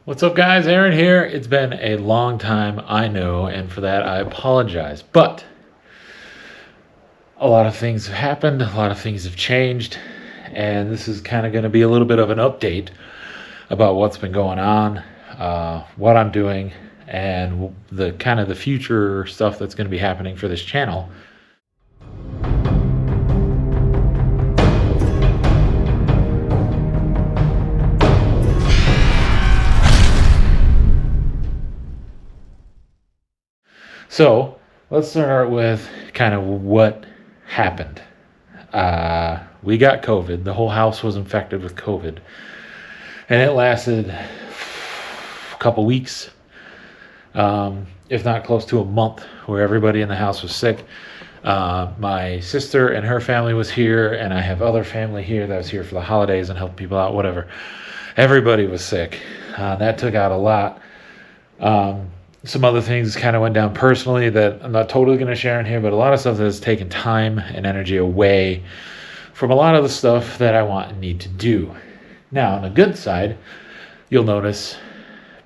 What's up guys, Aaron here. It's been a long time, I know, and for that I apologize. But a lot of things have happened, a lot of things have changed, and this is kind of going to be a little bit of an update about what's been going on, what I'm doing, and the kind of the future stuff that's going to be happening for this channel. So let's start with kind of what happened. We got COVID. The whole house was infected with COVID. And it lasted a couple weeks, if not close to a month, where everybody in the house was sick. My sister and her family was here, and I have other family here that was here for the holidays and helped people out, whatever. Everybody was sick. That took out a lot. Some other things kind of went down personally that I'm not totally going to share in here, but a lot of stuff that has taken time and energy away from a lot of the stuff that I want and need to do. Now, on the good side, you'll notice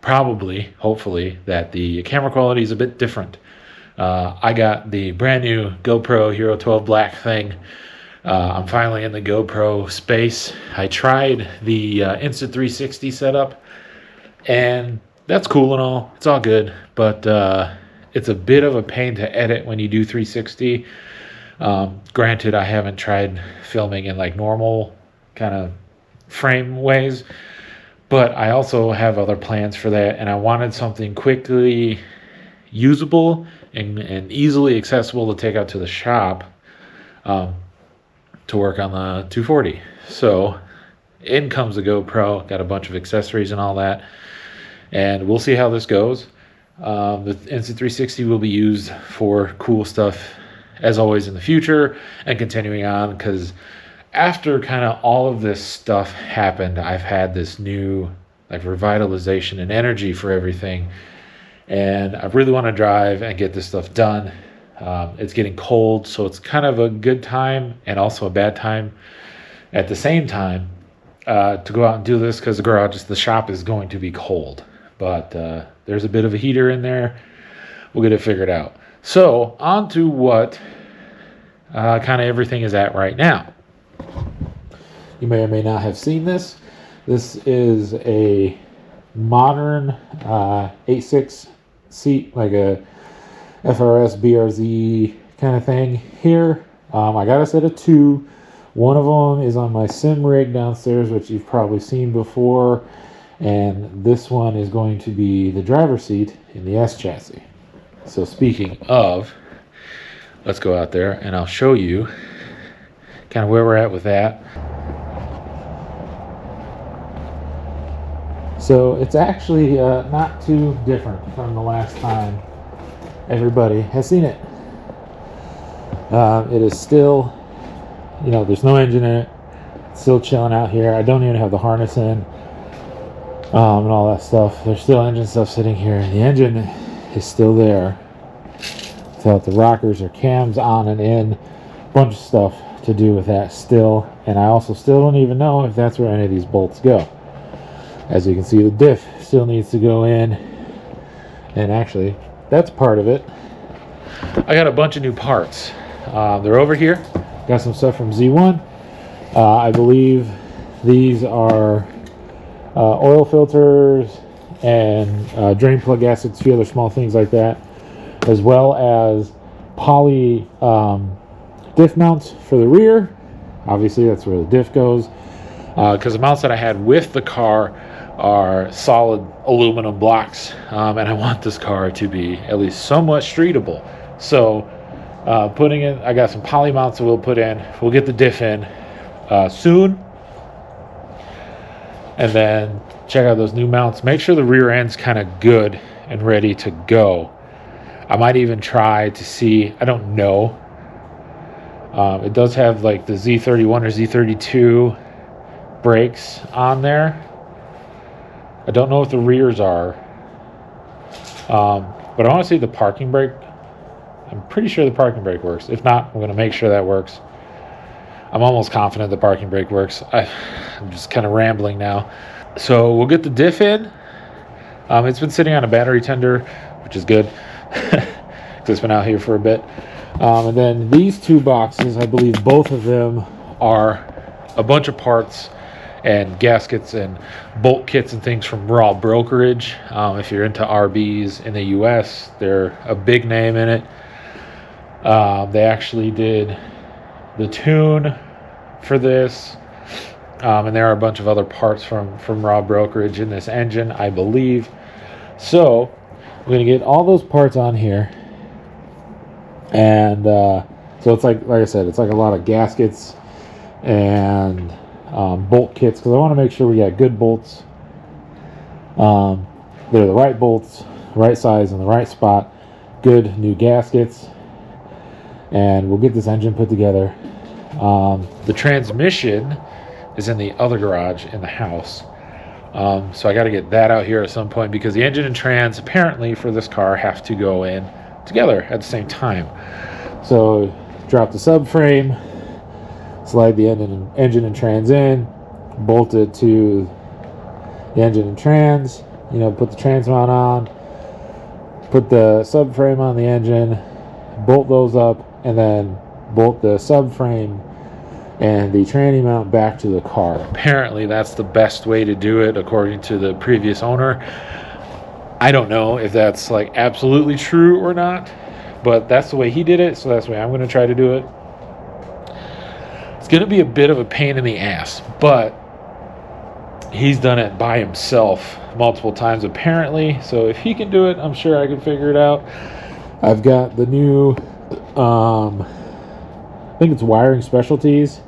probably, hopefully, that the camera quality is a bit different. I got the brand new GoPro Hero 12 Black thing. I'm finally in the GoPro space. I tried the Insta360 setup, and that's cool and all. It's all good, but it's a bit of a pain to edit when you do 360. Granted, I haven't tried filming in like normal kind of frame ways, but I also have other plans for that, and I wanted something quickly usable and easily accessible to take out to the shop to work on the 240. So in comes the GoPro, got a bunch of accessories and all that. And we'll see how this goes. The Insta360 will be used for cool stuff, as always, in the future, and continuing on, because after kind of all of this stuff happened, I've had this new like revitalization and energy for everything, and I really want to drive and get this stuff done. It's getting cold, so it's kind of a good time and also a bad time at the same time to go out and do this, because the shop is going to be cold. But there's a bit of a heater in there. We'll get it figured out. So on to what kind of everything is at right now. You may or may not have seen this. This is a modern 8.6 seat, like a FRS BRZ kind of thing here. I got a set of two. One of them is on my sim rig downstairs, which you've probably seen before. And this one is going to be the driver's seat in the S chassis. So speaking of, let's go out there and I'll show you kind of where we're at with that. So it's actually not too different from the last time everybody has seen it. It is still, there's no engine in it. It's still chilling out here. I don't even have the harness in. And all that stuff. There's still engine stuff sitting here. The engine is still there. So the rockers or cams on and in. Bunch of stuff to do with that still. And I also still don't even know if that's where any of these bolts go. As you can see, the diff still needs to go in. And actually, that's part of it. I got a bunch of new parts. They're over here. Got some stuff from Z1. I believe these are oil filters and drain plug gasket sealer, small things like that, as well as poly diff mounts for the rear. Obviously that's where the diff goes, because the mounts that I had with the car are solid aluminum blocks, and I want this car to be at least somewhat streetable. So putting in, I got some poly mounts that we'll put in. We'll get the diff in soon. And then check out those new mounts. Make sure the rear end's kind of good and ready to go. I might even try to see, I don't know. It does have like the Z31 or Z32 brakes on there. I don't know if the rears are. But I want to see the parking brake. I'm pretty sure the parking brake works. If not, I'm going to make sure that works. I'm almost confident the parking brake works. I'm just kind of rambling now. So we'll get the diff in, It's been sitting on a battery tender, which is good because it's been out here for a bit. And then these two boxes, I believe both of them are a bunch of parts and gaskets and bolt kits and things from Raw Brokerage. If you're into RBs in the US, they're a big name in it. They actually did the tune for this, and there are a bunch of other parts from Raw Brokerage in this engine, I believe. So we're going to get all those parts on here. And so it's like I said, it's like a lot of gaskets and bolt kits, because I want to make sure we got good bolts. They're the right bolts, right size, in the right spot. Good new gaskets, and we'll get this engine put together. The transmission is in the other garage in the house, so I got to get that out here at some point, because the engine and trans apparently for this car have to go in together at the same time. So drop the subframe, slide the engine and trans in, bolt it to the engine and trans, put the trans mount on, put the subframe on the engine, bolt those up, and then bolt the subframe and the tranny mount back to the car. Apparently that's the best way to do it according to the previous owner. I don't know if that's like absolutely true or not, but that's the way he did it, so that's the way I'm going to try to do it. It's going to be a bit of a pain in the ass, but he's done it by himself multiple times apparently, so if he can do it, I'm sure I can figure it out. I've got the new I think it's Wiring Specialties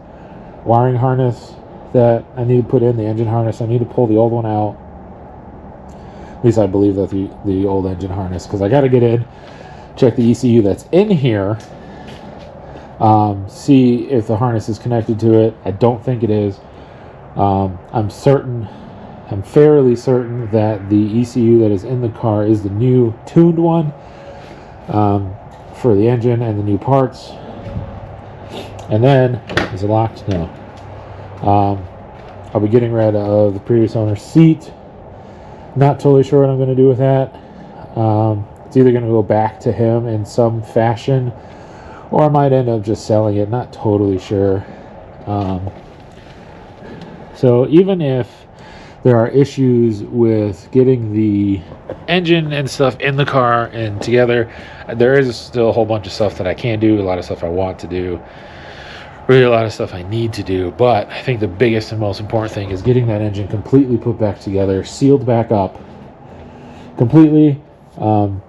wiring harness that I need to put in, the engine harness. I need to pull the old one out. At least I believe that the old engine harness, because I got to get in, check the ECU that's in here, see if the harness is connected to it. I don't think it is. I'm fairly certain that the ECU that is in the car is the new tuned one for the engine and the new parts. And then, is it locked? No. I'll be getting rid of the previous owner's seat. Not totally sure what I'm going to do with that. It's either going to go back to him in some fashion, or I might end up just selling it. Not totally sure. So even if there are issues with getting the engine and stuff in the car and together, there is still a whole bunch of stuff that I can do, a lot of stuff I want to do, really a lot of stuff I need to do. But I think the biggest and most important thing is getting that engine completely put back together, sealed back up completely, so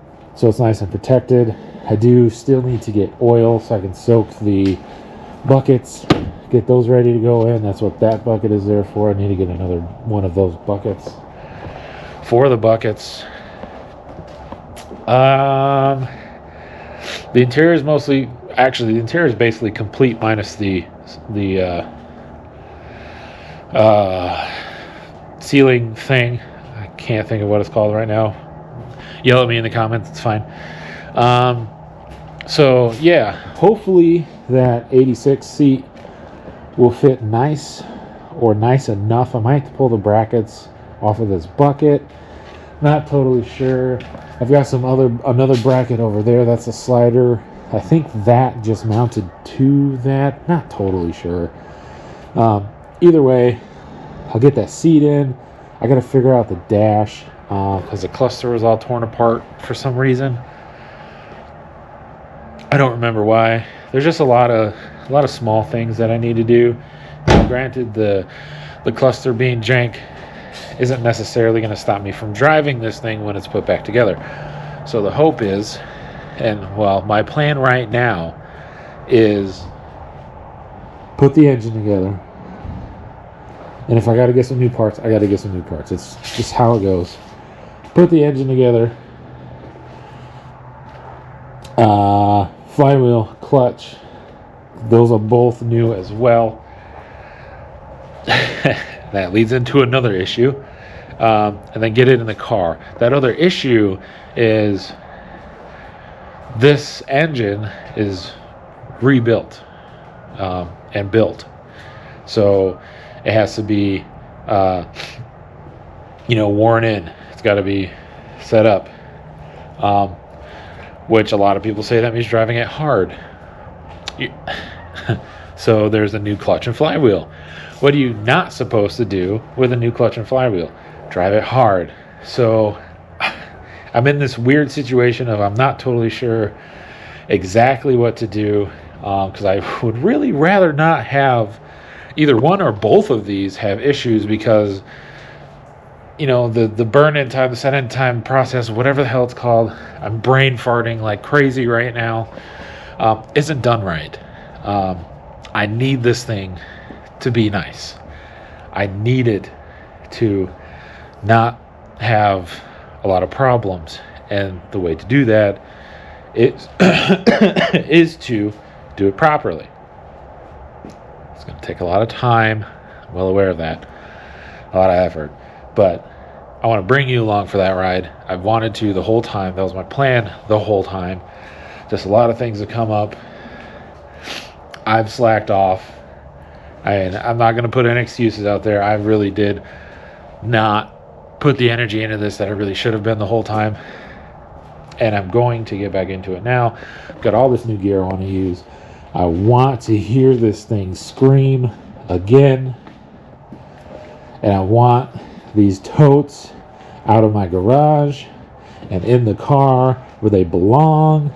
it's nice and protected. I do still need to get oil so I can soak the buckets, get those ready to go in. That's what that bucket is there for. I need to get another one of those buckets for the buckets. The interior is mostly, actually the interior is basically complete minus the ceiling thing. I can't think of what it's called right now. Yell at me in the comments, it's fine. So yeah, hopefully that 86 seat will fit nice, or nice enough. I might have to pull the brackets off of this bucket. Not totally sure. I've got another bracket over there. That's a slider. I think that just mounted to that. Not totally sure. Either way, I'll get that seat in. I got to figure out the dash because the cluster was all torn apart for some reason. I don't remember why. There's just a lot of small things that I need to do. Now, granted, the cluster being jank isn't necessarily going to stop me from driving this thing when it's put back together. So the hope is, and well, my plan right now is put the engine together. And if I got to get some new parts, I got to get some new parts. It's just how it goes. Put the engine together. Flywheel, clutch, those are both new as well. That leads into another issue. And then get it in the car. That other issue is this engine is rebuilt and built. So it has to be worn in. It's got to be set up. Which a lot of people say that means driving it hard. So there's a new clutch and flywheel. What are you not supposed to do with a new clutch and flywheel? Drive it hard. So I'm in this weird situation of I'm not totally sure exactly what to do, because I would really rather not have either one or both of these have issues, because the burn-in time, the set-in time process, whatever the hell it's called, I'm brain farting like crazy right now, isn't done right. I need this thing to be nice. I need it to not have a lot of problems, and the way to do that is is to do it properly. It's going to take a lot of time. I'm well aware of that. A lot of effort. But I want to bring you along for that ride. I've wanted to the whole time. That was my plan the whole time. Just a lot of things have come up. I've slacked off. I'm not going to put any excuses out there. I really did not put the energy into this that I really should have been the whole time. And I'm going to get back into it now. I've got all this new gear I want to use. I want to hear this thing scream again. And I want these totes out of my garage and in the car where they belong.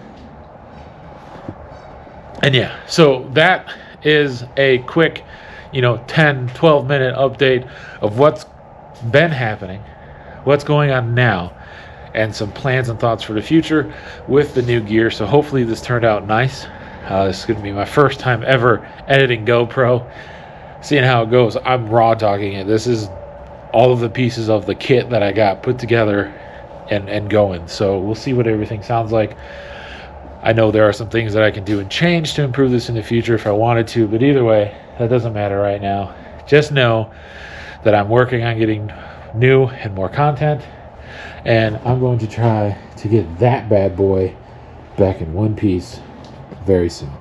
And yeah, so that is a quick 10-12 minute update of what's been happening, what's going on now, and some plans and thoughts for the future with the new gear. So hopefully this turned out nice. This is going to be my first time ever editing GoPro, seeing how it goes. I'm raw dogging it. This is all of the pieces of the kit that I got put together and going. So we'll see what everything sounds like. I know there are some things that I can do and change to improve this in the future if I wanted to, but either way, that doesn't matter right now. Just know that I'm working on getting new and more content, and I'm going to try to get that bad boy back in one piece very soon.